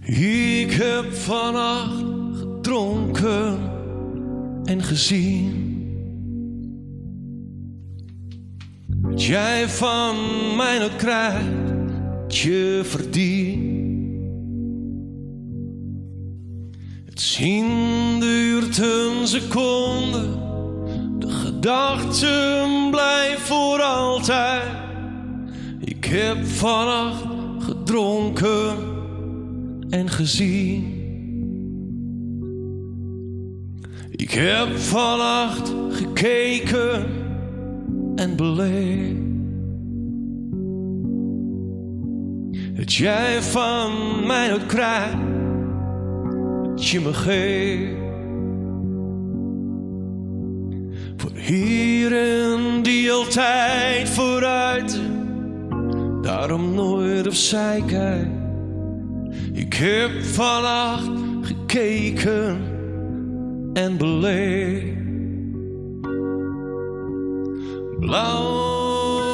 Ik heb vannacht gedronken en gezien wat jij van mij nog krijgt, wat je verdient. Het zien duurt een seconde, de gedachten blijven voor altijd. Ik heb vannacht gedronken en gezien. Ik heb vannacht gekeken en beleefd dat jij van mij nog krijgt, dat je me geeft. Voor hier en die altijd vooruit, daarom nooit opzij kijken. Ik heb vannacht gekeken en beleefd. Blauw,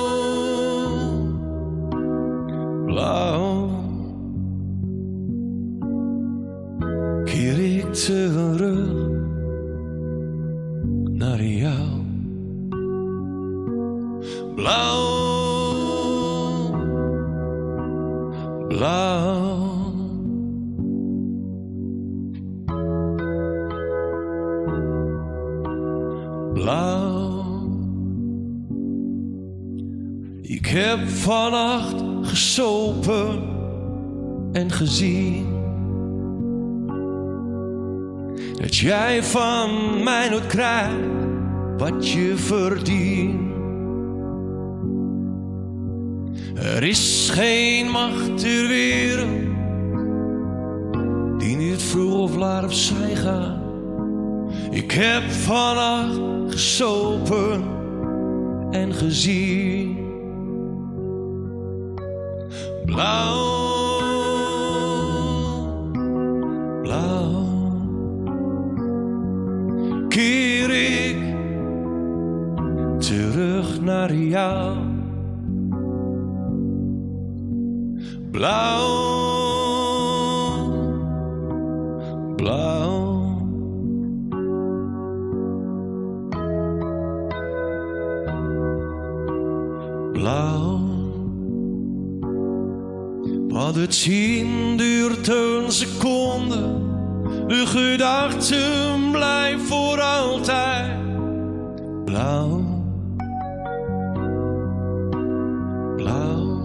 blauw, keer ik terug naar jou. Blauw, blauw, blauw. Ik heb vannacht gesopen en gezien dat jij van mij nog krijgt wat je verdient. Er is geen macht ter wereld die niet vroeg of laat opzij gaat. Ik heb vannacht gesopen en gezien. Blauw, blauw, keer ik terug naar jou. Blauw, blauw, blauw. Wat het zien duurt een seconde, de gedachten blijven voor altijd. Blauw, blauw.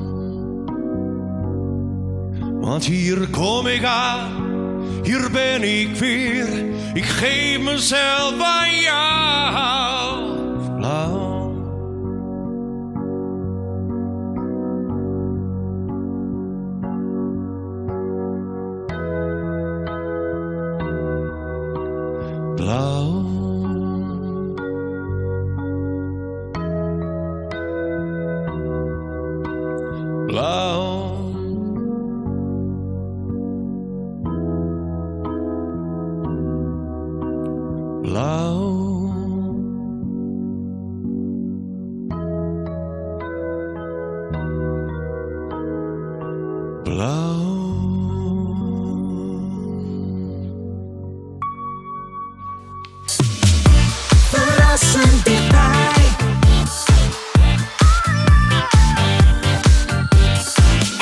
Want hier kom ik aan, hier ben ik weer. Ik geef mezelf aan jou. Blauw. Blauw, blauw, blauw, blauw. Verrassend dichtbij.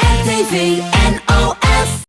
RTV